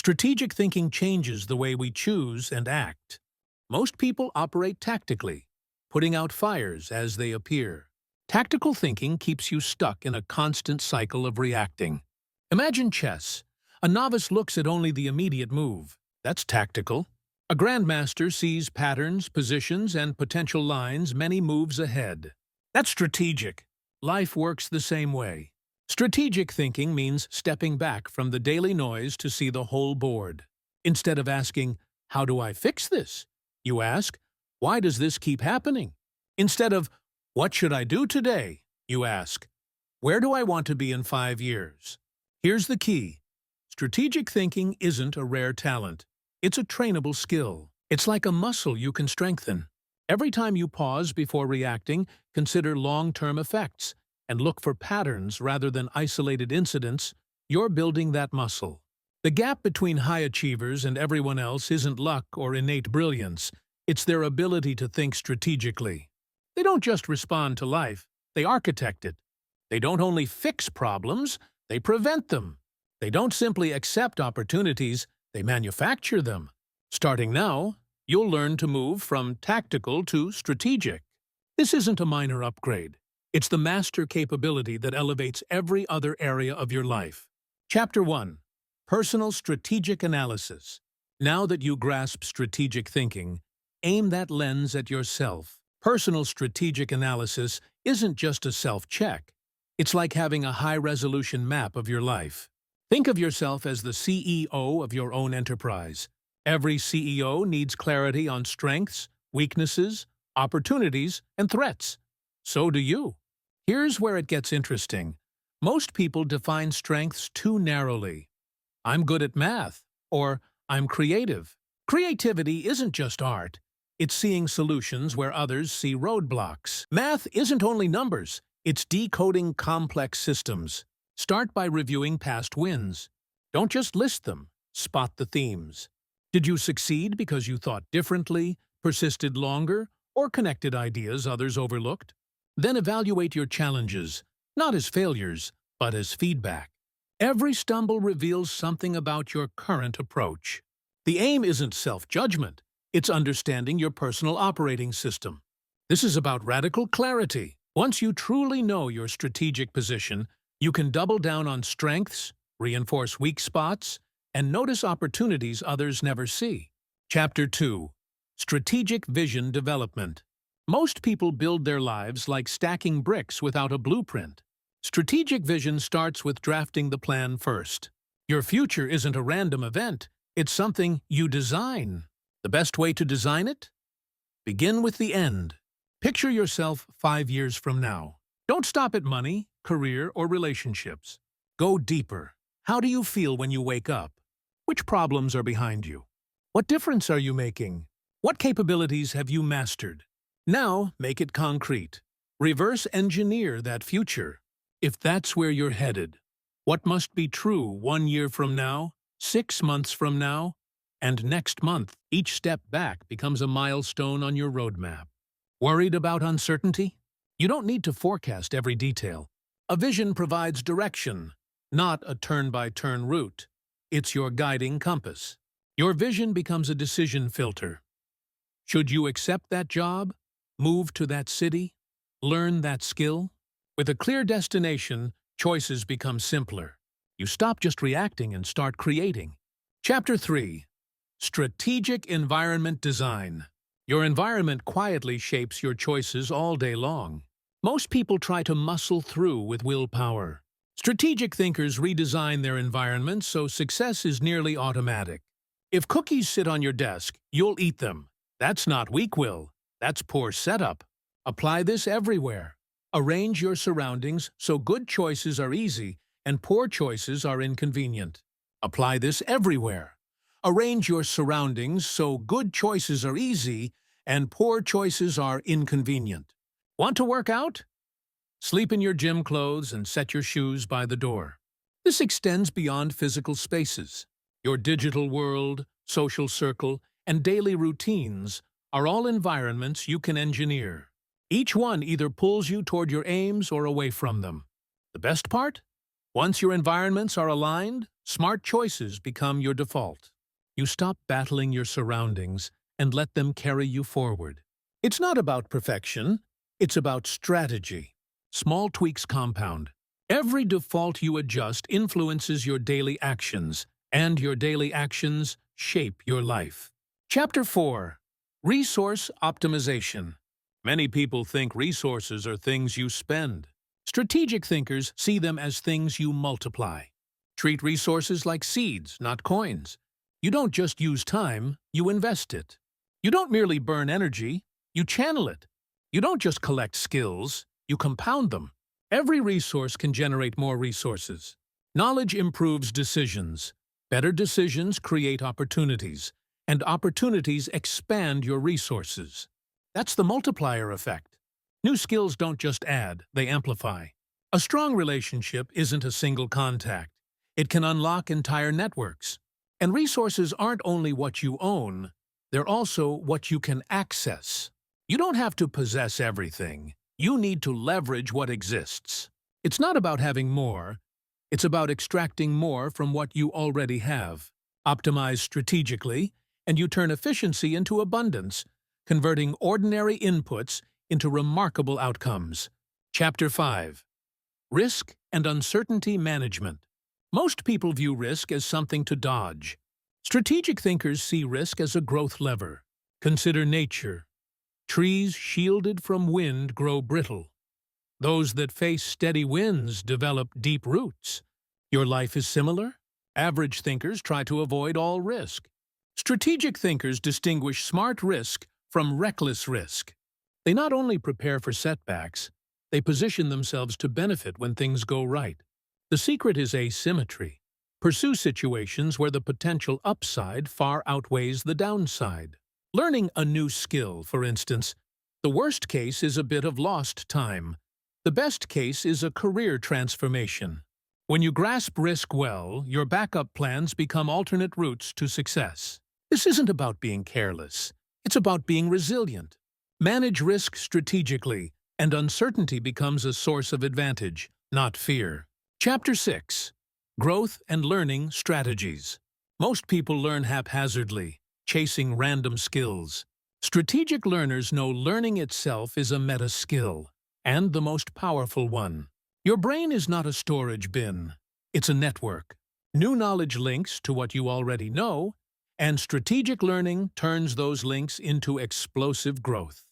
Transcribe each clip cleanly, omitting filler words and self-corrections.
Strategic thinking changes the way we choose and act. Most people operate tactically, putting out fires as they appear. Tactical thinking keeps you stuck in a constant cycle of reacting. Imagine chess. A novice looks at only the immediate move. That's tactical. A grandmaster sees patterns, positions, and potential lines many moves ahead. That's strategic. Life works the same way. Strategic thinking means stepping back from the daily noise to see the whole board. Instead of asking, "How do I fix this?" you ask, "Why does this keep happening?" Instead of, "What should I do today?" you ask, "Where do I want to be in 5 years?" Here's the key. Strategic thinking isn't a rare talent. It's a trainable skill. It's like a muscle you can strengthen. Every time you pause before reacting, consider long-term effects and look for patterns rather than isolated incidents. You're building that muscle. The gap between high achievers and everyone else isn't luck or innate brilliance. It's their ability to think strategically. They don't just respond to life, they architect it. They don't only fix problems, they prevent them. They don't simply accept opportunities, they manufacture them. Starting now, you'll learn to move from tactical to strategic. This isn't a minor upgrade. It's the master capability that elevates every other area of your life. Chapter 1. Personal Strategic Analysis. Now that you grasp strategic thinking, aim that lens at yourself. Personal strategic analysis isn't just a self-check. It's like having a high-resolution map of your life. Think of yourself as the CEO of your own enterprise. Every CEO needs clarity on strengths, weaknesses, opportunities, and threats. So do you. Here's where it gets interesting. Most people define strengths too narrowly. I'm good at math, or I'm creative. Creativity isn't just art. It's seeing solutions where others see roadblocks. Math isn't only numbers. It's decoding complex systems. Start by reviewing past wins. Don't just list them. Spot the themes. Did you succeed because you thought differently, persisted longer, or connected ideas others overlooked? Then evaluate your challenges, not as failures, but as feedback. Every stumble reveals something about your current approach. The aim isn't self-judgment, it's understanding your personal operating system. This is about radical clarity. Once you truly know your strategic position, you can double down on strengths, reinforce weak spots, and notice opportunities others never see. Chapter 2. Strategic Vision Development. Most people build their lives like stacking bricks without a blueprint. Strategic vision starts with drafting the plan first. Your future isn't a random event, it's something you design. The best way to design it? Begin with the end. Picture yourself 5 years from now. Don't stop at money, career, or relationships. Go deeper. How do you feel when you wake up? Which problems are behind you? What difference are you making? What capabilities have you mastered? Now, make it concrete. Reverse engineer that future. If that's where you're headed, what must be true 1 year from now, 6 months from now, and next month? Each step back becomes a milestone on your roadmap. Worried about uncertainty? You don't need to forecast every detail. A vision provides direction, not a turn-by-turn route. It's your guiding compass. Your vision becomes a decision filter. Should you accept that job? Move to that city? Learn that skill? With a clear destination, choices become simpler. You stop just reacting and start creating. Chapter 3. Strategic Environment Design. Your environment quietly shapes your choices all day long. Most people try to muscle through with willpower. Strategic thinkers redesign their environment so success is nearly automatic. If cookies sit on your desk, you'll eat them. That's not weak will. That's poor setup. Apply this everywhere. Arrange your surroundings so good choices are easy and poor choices are inconvenient. Apply this everywhere. Arrange your surroundings so good choices are easy and poor choices are inconvenient. Want to work out? Sleep in your gym clothes and set your shoes by the door. This extends beyond physical spaces. Your digital world, social circle, and daily routines are all environments you can engineer. Each one either pulls you toward your aims or away from them. The best part? Once your environments are aligned, smart choices become your default. You stop battling your surroundings and let them carry you forward. It's not about perfection, it's about strategy. Small tweaks compound. Every default you adjust influences your daily actions, and your daily actions shape your life. Chapter 4. Resource Optimization. Many people think resources are things you spend. Strategic thinkers see them as things you multiply. Treat resources like seeds, not coins. You don't just use time, you invest it. You don't merely burn energy, you channel it. You don't just collect skills, you compound them. Every resource can generate more resources. Knowledge improves decisions. Better decisions create opportunities, and opportunities expand your resources. That's the multiplier effect. New skills don't just add, they amplify. A strong relationship isn't a single contact. It can unlock entire networks. And resources aren't only what you own, they're also what you can access. You don't have to possess everything. You need to leverage what exists. It's not about having more. It's about extracting more from what you already have. Optimize strategically, and you turn efficiency into abundance, converting ordinary inputs into remarkable outcomes. Chapter 5. Risk and Uncertainty Management. Most people view risk as something to dodge. Strategic thinkers see risk as a growth lever. Consider nature. Trees shielded from wind grow brittle. Those that face steady winds develop deep roots. Your life is similar? Average thinkers try to avoid all risk. Strategic thinkers distinguish smart risk from reckless risk. They not only prepare for setbacks, they position themselves to benefit when things go right. The secret is asymmetry. Pursue situations where the potential upside far outweighs the downside. Learning a new skill, for instance, the worst case is a bit of lost time. The best case is a career transformation. When you grasp risk well, your backup plans become alternate routes to success. This isn't about being careless. It's about being resilient. Manage risk strategically, and uncertainty becomes a source of advantage, not fear. Chapter 6. Growth and Learning Strategies. Most people learn haphazardly, chasing random skills. Strategic learners know learning itself is a meta skill, and the most powerful one. Your brain is not a storage bin. It's a network. New knowledge links to what you already know, and strategic learning turns those links into explosive growth.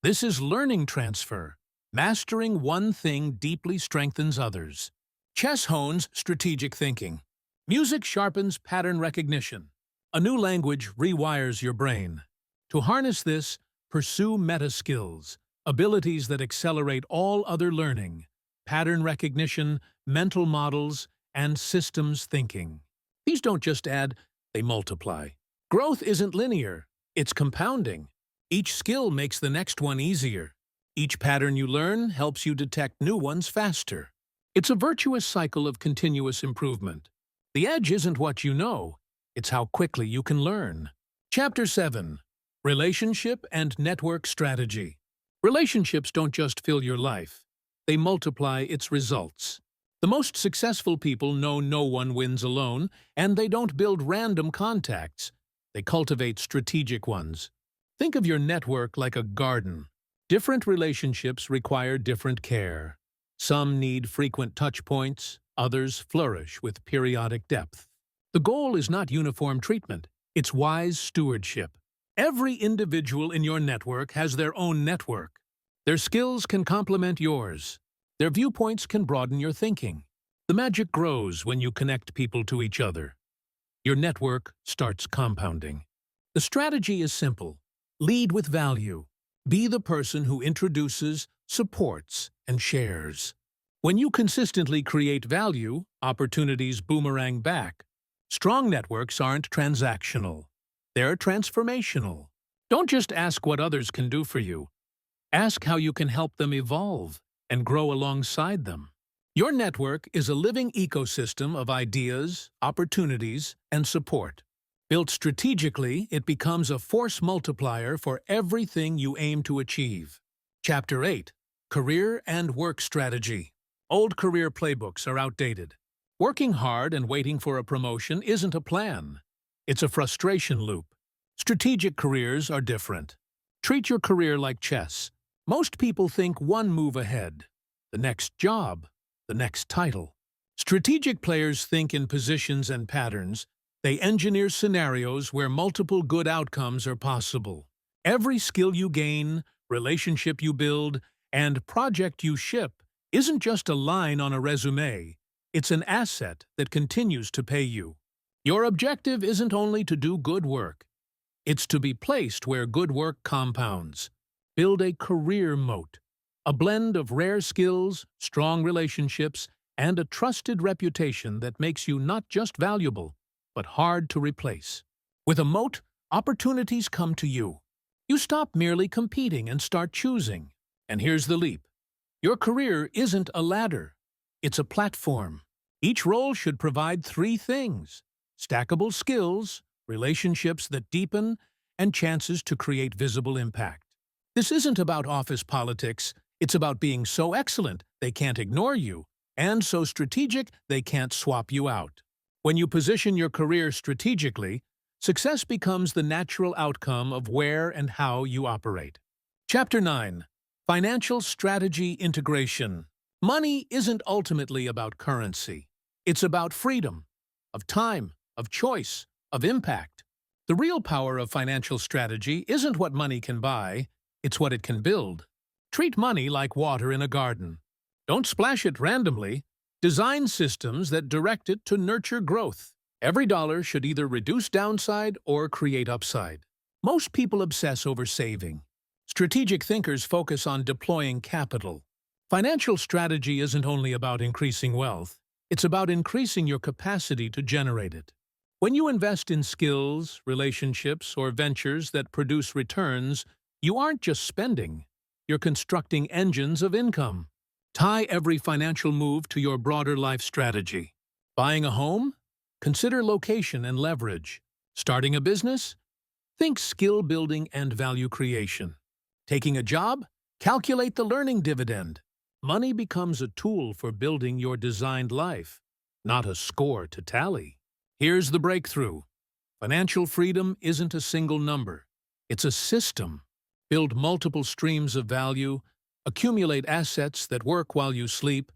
This is learning transfer. Mastering one thing deeply strengthens others. Chess hones strategic thinking. Music sharpens pattern recognition. A new language rewires your brain. To harness this, pursue meta skills, abilities that accelerate all other learning, pattern recognition, mental models, and systems thinking. These don't just add, they multiply. Growth isn't linear, it's compounding. Each skill makes the next one easier. Each pattern you learn helps you detect new ones faster. It's a virtuous cycle of continuous improvement. The edge isn't what you know, it's how quickly you can learn. Chapter 7. Relationship and Network Strategy. Relationships don't just fill your life, they multiply its results. The most successful people know no one wins alone, and they don't build random contacts. They cultivate strategic ones. Think of your network like a garden. Different relationships require different care. Some need frequent touch points, others flourish with periodic depth. The goal is not uniform treatment, it's wise stewardship. Every individual in your network has their own network. Their skills can complement yours. Their viewpoints can broaden your thinking. The magic grows when you connect people to each other. Your network starts compounding. The strategy is simple. Lead with value. Be the person who introduces, supports, and shares. When you consistently create value, opportunities boomerang back. Strong networks aren't transactional. They're transformational. Don't just ask what others can do for you. Ask how you can help them evolve and grow alongside them. Your network is a living ecosystem of ideas, opportunities, and support. Built strategically, it becomes a force multiplier for everything you aim to achieve. Chapter 8. Career and Work Strategy. Old career playbooks are outdated. Working hard and waiting for a promotion isn't a plan. It's a frustration loop. Strategic careers are different. Treat your career like chess. Most people think one move ahead, the next job, the next title. Strategic players think in positions and patterns. They engineer scenarios where multiple good outcomes are possible. Every skill you gain, relationship you build, and project you ship isn't just a line on a resume. It's an asset that continues to pay you. Your objective isn't only to do good work. It's to be placed where good work compounds. Build a career moat, a blend of rare skills, strong relationships, and a trusted reputation that makes you not just valuable, but hard to replace. With a moat, opportunities come to you. You stop merely competing and start choosing. And here's the leap. Your career isn't a ladder. It's a platform. Each role should provide three things: stackable skills, relationships that deepen, and chances to create visible impact. This isn't about office politics. It's about being so excellent they can't ignore you, and so strategic they can't swap you out. When you position your career strategically, success becomes the natural outcome of where and how you operate. Chapter 9. Financial Strategy Integration. Money isn't ultimately about currency. It's about freedom, of time, of choice, of impact. The real power of financial strategy isn't what money can buy, it's what it can build. Treat money like water in a garden. Don't splash it randomly. Design systems that direct it to nurture growth. Every dollar should either reduce downside or create upside. Most people obsess over saving. Strategic thinkers focus on deploying capital. Financial strategy isn't only about increasing wealth, it's about increasing your capacity to generate it. When you invest in skills, relationships, or ventures that produce returns, you aren't just spending, you're constructing engines of income. Tie every financial move to your broader life strategy. Buying a home? Consider location and leverage. Starting a business? Think skill building and value creation. Taking a job? Calculate the learning dividend. Money becomes a tool for building your designed life, not a score to tally. Here's the breakthrough. Financial freedom isn't a single number. It's a system. Build multiple streams of value, accumulate assets that work while you sleep,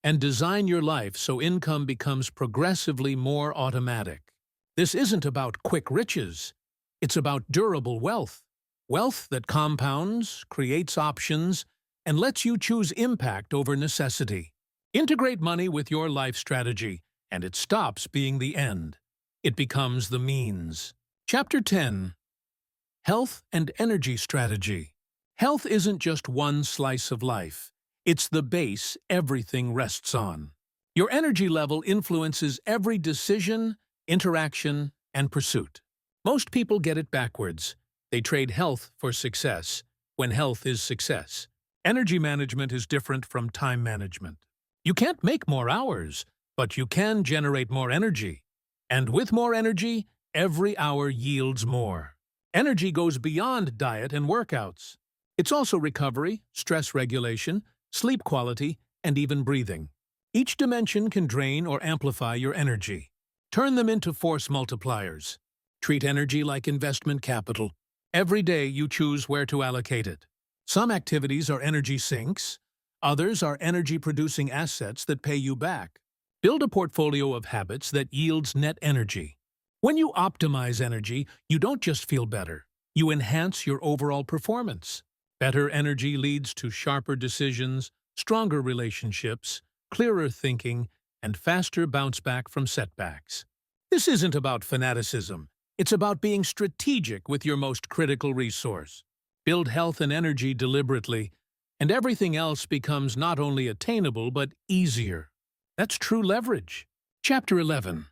and design your life so income becomes progressively more automatic. This isn't about quick riches. It's about durable wealth. Wealth that compounds, creates options, and lets you choose impact over necessity. Integrate money with your life strategy, and it stops being the end. It becomes the means. Chapter 10. Health and Energy Strategy. Health isn't just one slice of life. It's the base everything rests on. Your energy level influences every decision, interaction, and pursuit. Most people get it backwards. They trade health for success, when health is success. Energy management is different from time management. You can't make more hours, but you can generate more energy. And with more energy, every hour yields more. Energy goes beyond diet and workouts. It's also recovery, stress regulation, sleep quality, and even breathing. Each dimension can drain or amplify your energy. Turn them into force multipliers. Treat energy like investment capital. Every day you choose where to allocate it. Some activities are energy sinks. Others are energy-producing assets that pay you back. Build a portfolio of habits that yields net energy. When you optimize energy, you don't just feel better. You enhance your overall performance. Better energy leads to sharper decisions, stronger relationships, clearer thinking, and faster bounce back from setbacks. This isn't about fanaticism. It's about being strategic with your most critical resource. Build health and energy deliberately, and everything else becomes not only attainable but easier. That's true leverage. Chapter 11.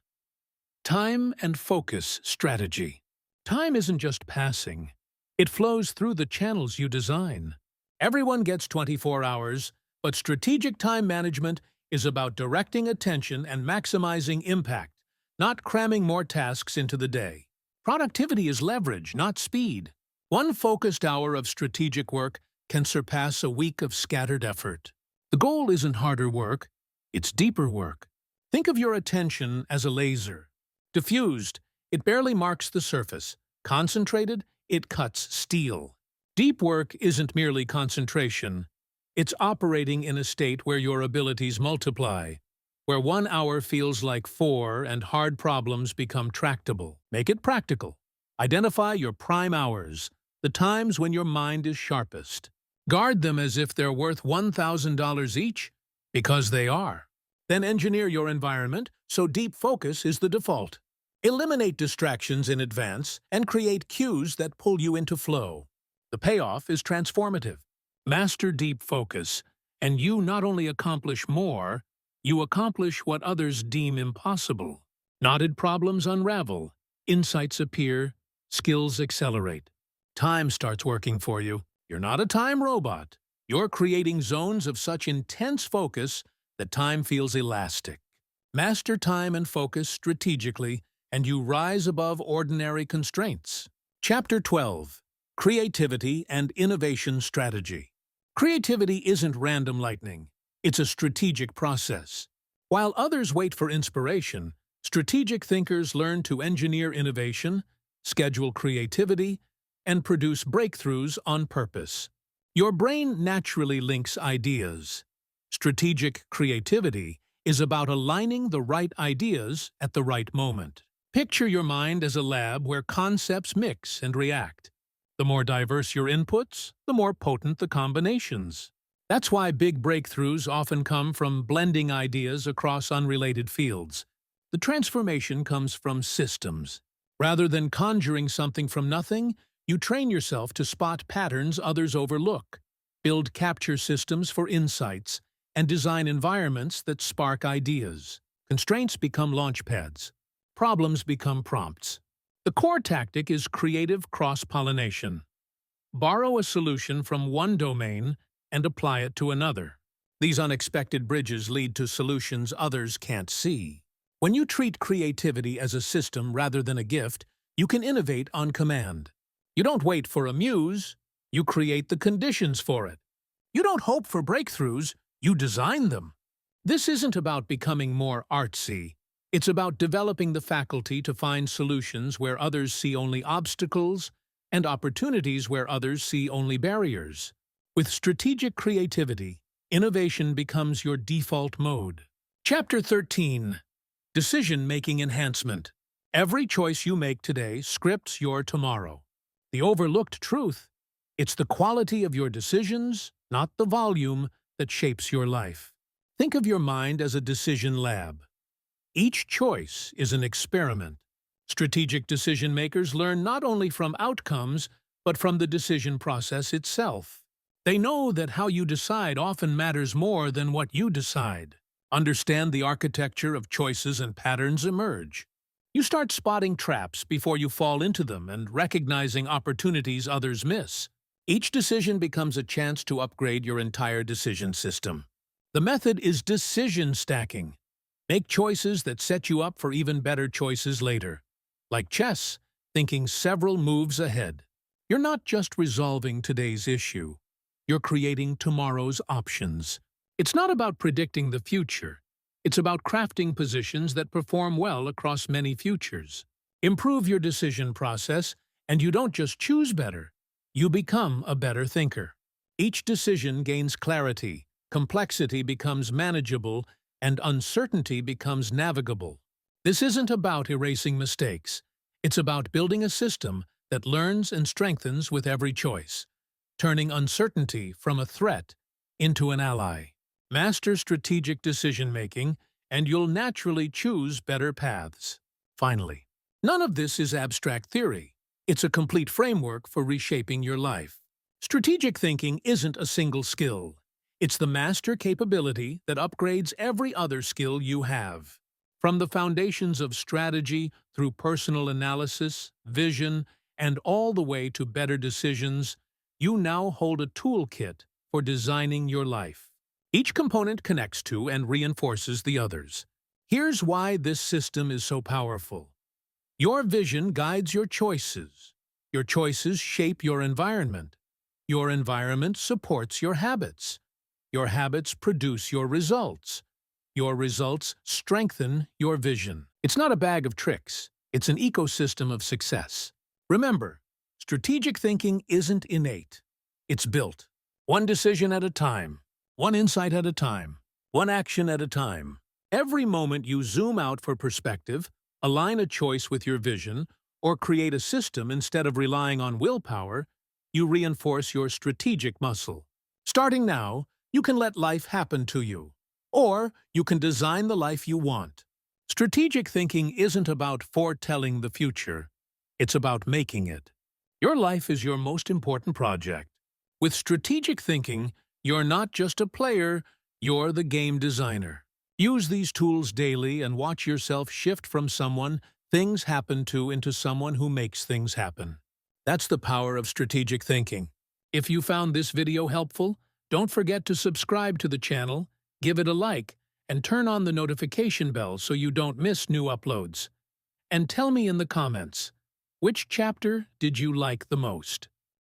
Time and Focus Strategy. Time isn't just passing. It flows through the channels you design. Everyone gets 24 hours, but strategic time management is about directing attention and maximizing impact, not cramming more tasks into the day. Productivity is leverage, not speed. One focused hour of strategic work can surpass a week of scattered effort. The goal isn't harder work, it's deeper work. Think of your attention as a laser. Diffused, it barely marks the surface. Concentrated, it cuts steel. Deep work isn't merely concentration. It's operating in a state where your abilities multiply, where 1 hour feels like 4 and hard problems become tractable. Make it practical. Identify your prime hours, the times when your mind is sharpest. Guard them as if they're worth $1,000 each, because they are. Then engineer your environment so deep focus is the default. Eliminate distractions in advance and create cues that pull you into flow. The payoff is transformative. Master deep focus, and you not only accomplish more, you accomplish what others deem impossible. Knotted problems unravel, insights appear, skills accelerate. Time starts working for you. You're not a time robot. You're creating zones of such intense focus that time feels elastic. Master time and focus strategically, and you rise above ordinary constraints. Chapter 12. Creativity and Innovation Strategy. Creativity isn't random lightning. It's a strategic process. While others wait for inspiration, strategic thinkers learn to engineer innovation, schedule creativity, and produce breakthroughs on purpose. Your brain naturally links ideas. Strategic creativity is about aligning the right ideas at the right moment. Picture your mind as a lab where concepts mix and react. The more diverse your inputs, the more potent the combinations. That's why big breakthroughs often come from blending ideas across unrelated fields. The transformation comes from systems. Rather than conjuring something from nothing, you train yourself to spot patterns others overlook, build capture systems for insights, and design environments that spark ideas. Constraints become launchpads. Problems become prompts. The core tactic is creative cross-pollination. Borrow a solution from one domain and apply it to another. These unexpected bridges lead to solutions others can't see. When you treat creativity as a system rather than a gift, you can innovate on command. You don't wait for a muse, you create the conditions for it. You don't hope for breakthroughs, you design them. This isn't about becoming more artsy. It's about developing the faculty to find solutions where others see only obstacles and opportunities where others see only barriers. With strategic creativity, innovation becomes your default mode. Chapter 13. Decision-Making Enhancement. Every choice you make today scripts your tomorrow. The overlooked truth: it's the quality of your decisions, not the volume, that shapes your life. Think of your mind as a decision lab. Each choice is an experiment. Strategic decision-makers learn not only from outcomes, but from the decision process itself. They know that how you decide often matters more than what you decide. Understand the architecture of choices and patterns emerge. You start spotting traps before you fall into them and recognizing opportunities others miss. Each decision becomes a chance to upgrade your entire decision system. The method is decision stacking. Make choices that set you up for even better choices later. Like chess, thinking several moves ahead. You're not just resolving today's issue. You're creating tomorrow's options. It's not about predicting the future. It's about crafting positions that perform well across many futures. Improve your decision process, and you don't just choose better. You become a better thinker. Each decision gains clarity, complexity becomes manageable, and uncertainty becomes navigable. This isn't about erasing mistakes. It's about building a system that learns and strengthens with every choice, turning uncertainty from a threat into an ally. Master strategic decision-making, and you'll naturally choose better paths. Finally, none of this is abstract theory. It's a complete framework for reshaping your life. Strategic thinking isn't a single skill. It's the master capability that upgrades every other skill you have. From the foundations of strategy through personal analysis, vision, and all the way to better decisions, you now hold a toolkit for designing your life. Each component connects to and reinforces the others. Here's why this system is so powerful. Your vision guides your choices. Your choices shape your environment. Your environment supports your habits. Your habits produce your results. your results strengthen your vision. It's not a bag of tricks. It's an ecosystem of success. Remember, strategic thinking isn't innate. It's built. One decision at a time, one insight at a time, one action at a time. Every moment you zoom out for perspective, align a choice with your vision, or create a system instead of relying on willpower, you reinforce your strategic muscle. Starting now, you can let life happen to you, or you can design the life you want. Strategic thinking isn't about foretelling the future. It's about making it. Your life is your most important project. With strategic thinking, you're not just a player, you're the game designer. Use these tools daily and watch yourself shift from someone things happen to into someone who makes things happen. That's the power of strategic thinking. If you found this video helpful, don't forget to subscribe to the channel, give it a like, and turn on the notification bell so you don't miss new uploads. And tell me in the comments, which chapter did you like the most?